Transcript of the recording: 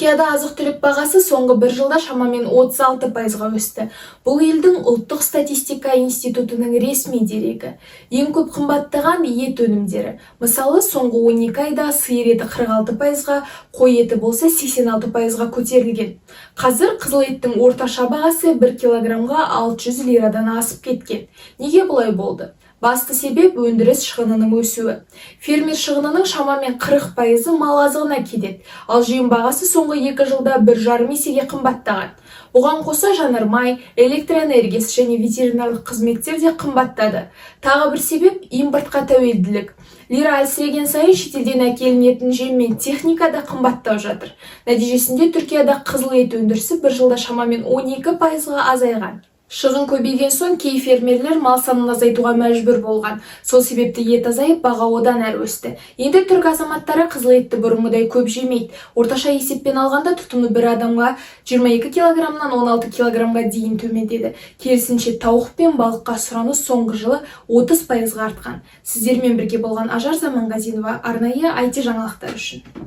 Түркияда азық-түлік бағасы соңғы бір жылда шамамен 36%-ға өсті. Бұл елдің ұлттық статистика институтының ресми дерегі. Ең көп қымбаттаған ет өнімдері. Мысалы, соңғы 12 айда сиыр еті 46%-ға, қой еті болса 86%-ға көтерілген. Қазір қызыл еттің орташа бағасы 1 килограммға 600 лирадан асып кеткен. Неге бұлай болды? Басты себеп өндіріс шығынының өсуі. Фермер шығынының шамамен 40%-ы мал азығына кетеді, ал жем бағасы соңғы 2 жылда 1,5 есеге қымбаттаған. Оған қоса жанармай, электр энергиясы және ветеринарлық қызметтер де қымбаттады. Тағы бір себеп импортқа тәуелділік. Лира әлсіреген сайын шетелден әкелінетін жем мен техника да қымбаттап жатыр. Нәтижесінде Түркияда қызыл ет өндірісі бір жылда шамамен 12%-ға азайған. Шығын көбейген соң кей фермерлер мал санын азайтуға мәжбүр болған. Сол себепті ет азайып, баға одан әрі өсті. Енді түрк азаматтары қызыл етті бұрынғыдай көп жемейді. Орташа есеппен алғанда тұтыну бір адамға 22 килограммнан 16 килограммға дейін төмендеді. Керісінше тауық пен балыққа сұраныс соңғы жылы 30%-ға артқан. Сіздермен бірге болған Ажар Заманғазинова, арнайы IT жаңалықтар үшін.